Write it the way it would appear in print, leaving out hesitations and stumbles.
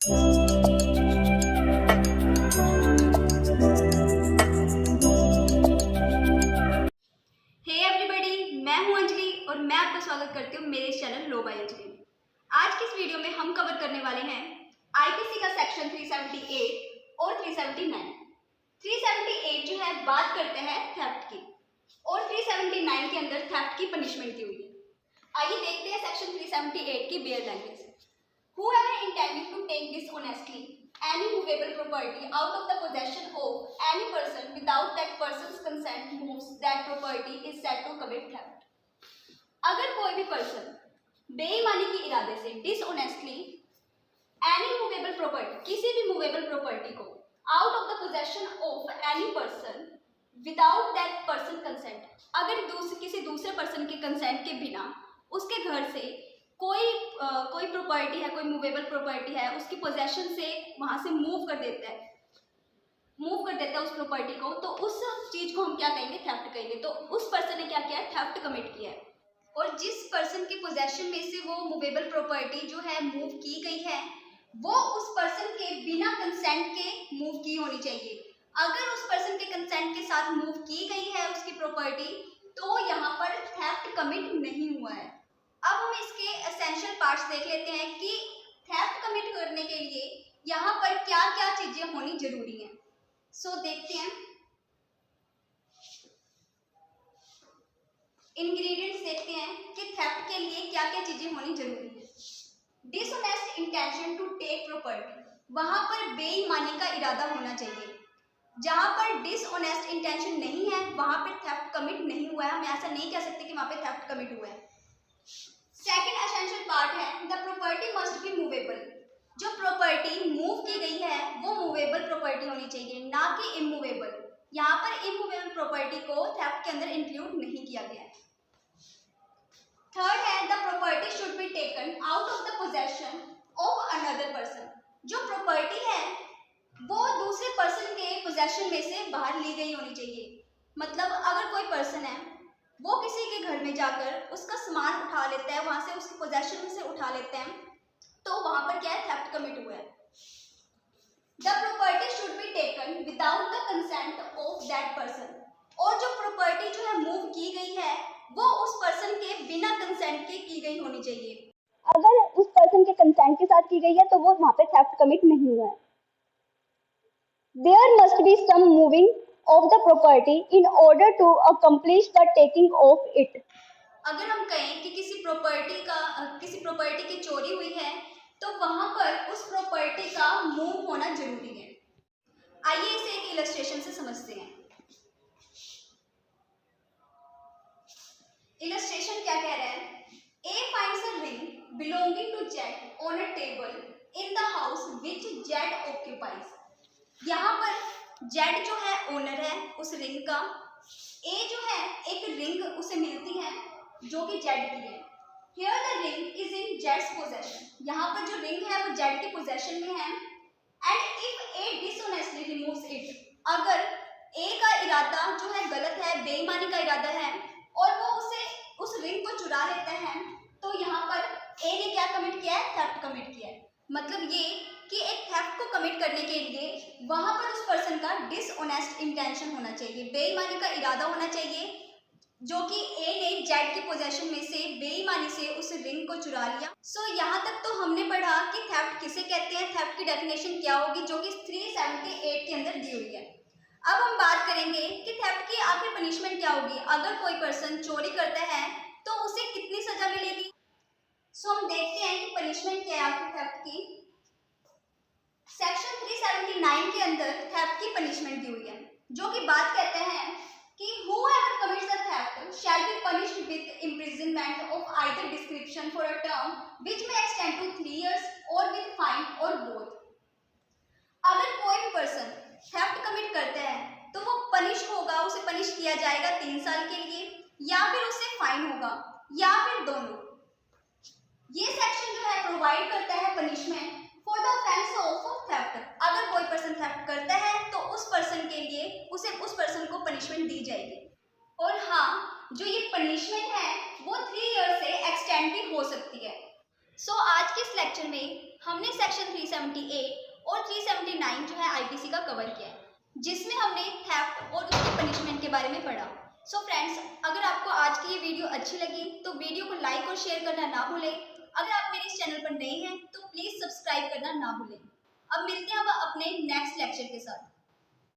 Everybody, मैं हूं अंजलि और मैं आपका स्वागत करती हूं मेरे चैनल लो बाय अंजलि। आज की इस वीडियो में हम कवर करने वाले हैं आईपीसी का सेक्शन 378 और 379। 378 जो है बात करते हैं थेफ्ट की और 379 के अंदर थेफ्ट की पनिशमेंट दी हुई है। आइए देखते हैं सेक्शन 378 की bare language. Whoever intending to take dishonestly any movable property out of the possession of any person without that person's consent moves that property is said to commit theft. अगर कोई भी person बेईमानी के इरादे से dishonestly any movable property, किसी भी movable property को out of the possession of any person without that person consent, अगर किसी दूसरे पर्सन के कंसेंट के बिना उसके घर से कोई प्रॉपर्टी है, कोई मूवेबल प्रॉपर्टी है, उसकी पोजेशन से वहां से मूव कर देता है उस प्रॉपर्टी को, तो उस चीज को हम क्या कहेंगे? थेफ्ट कहेंगे। तो उस पर्सन ने क्या किया है? थेफ्ट कमिट किया है। और जिस पर्सन के पोजेशन में से वो मूवेबल प्रॉपर्टी जो है मूव की गई है, वो उस पर्सन के बिना कंसेंट के मूव की होनी चाहिए। अगर उस पर्सन के कंसेंट के साथ मूव की गई है उसकी प्रॉपर्टी, तो यहाँ पर थेफ्ट कमिट नहीं हुआ है। अब हम इसके एसेंशियल पार्ट्स देख लेते हैं कि थेफ्ट कमिट करने के लिए यहाँ पर क्या क्या चीजें होनी जरूरी हैं। सो देखते हैं, इंग्रेडिएंट्स देखते हैं कि थेफ्ट के लिए क्या क्या चीजें होनी जरूरी है। Dishonest intention to take property, वहां पर बेईमानी का इरादा होना चाहिए। जहां पर डिसऑनेस्ट इंटेंशन नहीं है वहां पर थेफ्ट कमिट नहीं हुआ है। हम ऐसा नहीं कह सकते कि वहां पे थेफ्ट कमिट हुआ है। सेकेंड एसेंशियल पार्ट है the property must be movable. जो प्रॉपर्टी मूव की गई है वो मूवेबल प्रॉपर्टी होनी चाहिए, ना कि इमूवेबल। यहाँ पर इमूवेबल प्रॉपर्टी को थेफ्ट के अंदर इंक्लूड नहीं किया गया है। थर्ड है the property should be taken out of the possession of another person. जो प्रॉपर्टी है वो दूसरे पर्सन के पोजेशन में से बाहर ली गई होनी चाहिए। मतलब अगर कोई पर्सन है वो किसी के घर में जाकर उसका सामान उठा लेता है, वहां से उसकी पोजेशन में से उठा लेते हैं, तो वहां पर क्या है? थेफ्ट कमिट हुआ है। The property should be taken without the consent of that person. और जो प्रॉपर्टी जो है मूव की गई है वो उस पर्सन के बिना कंसेंट के की गई होनी चाहिए। अगर उस पर्सन के कंसेंट के साथ की गई है तो वो वहां पे थेफ्ट कमिट नहीं हुआ है। There must be some moving of the property in order to accomplish the taking of it. अगर हम कहें कि किसी प्रॉपर्टी की चोरी हुई है तो वहां पर उस प्रॉपर्टी का मूव होना जरूरी है। आइए इसे एक इलस्ट्रेशन से समझते हैं। इलस्ट्रेशन क्या कह रहा है? A finds a ring belonging to Z on a table in the house which Z occupies. यहाँ पर जेड जो है ओनर है उस रिंग का, ए जो है एक रिंग उसे मिलती है जो कि जेड की है। Here the ring is in Z's possession. यहाँ पर जो रिंग है वो जेड के पोजेशन में है। And if A dishonestly removes it, अगर ए का इरादा जो है गलत है, बेईमानी का इरादा है और वो उस रिंग को चुरा लेता है, तो यहाँ पर ए ने क्या कमिट किया है? थेफ्ट कमिट किया है। मतलब ये कि एक थेफ्ट को कमिट करने के लिए वहां पर उस पर्सन का डिसऑनेस्ट इंटेंशन होना चाहिए, बेईमानी का इरादा होना चाहिए, जो कि ए ने जेड के पोजेशन में से बेईमानी से उस रिंग को चुरा लिया। सो यहाँ तक तो हमने पढ़ा कि थेफ्ट किसे कहते हैं, थेफ्ट की डेफिनेशन क्या होगी, जो कि 378 के अंदर दी हुई है। अब हम बात करेंगे कि थेफ्ट की आखिर पनिशमेंट क्या होगी। अगर कोई पर्सन चोरी करता है तो उसे कितनी सजा मिलेगी? सो हम देखते हैं कि पनिशमेंट क्या है आखिर थेफ्ट की। सेक्शन 379 के अंदर थेफ्ट की पनिशमेंट दी हुई है, जो कि बात कहते हैं कि whoever commits a theft shall be punished with imprisonment of either description for a term which may extend to 3 years or with fine or both. अगर कोई भी पर्सन थेफ्ट कमिट करता है तो वो पनिश होगा, उसे पनिश किया जाएगा 3 साल के लिए, या फिर उसे फाइन होगा, या फिर दोनों। ये सेक्शन जो है प्रोवाइड करता है punishment for the offence of theft. अगर कोई पर्सन थेफ्ट करता है तो उस पर्सन के लिए उस पर्सन को पनिशमेंट दी जाएगी। और हाँ, जो ये पनिशमेंट है वो 3 ईयर से एक्सटेंड भी हो सकती है। सो आज के इस लेक्चर में हमने सेक्शन 378 और 379 जो है आईपीसी का कवर किया है, जिसमें हमने थेफ्ट और उसकी पनिशमेंट के बारे में पढ़ा। सो फ्रेंड्स, अगर आपको आज की ये वीडियो अच्छी लगी तो वीडियो को लाइक और शेयर करना ना भूलें। अगर आप मेरे इस चैनल पर नए हैं तो प्लीज़ सब्सक्राइब करना ना भूलें। अब मिलते हैं अब अपने नेक्स्ट लेक्चर के साथ।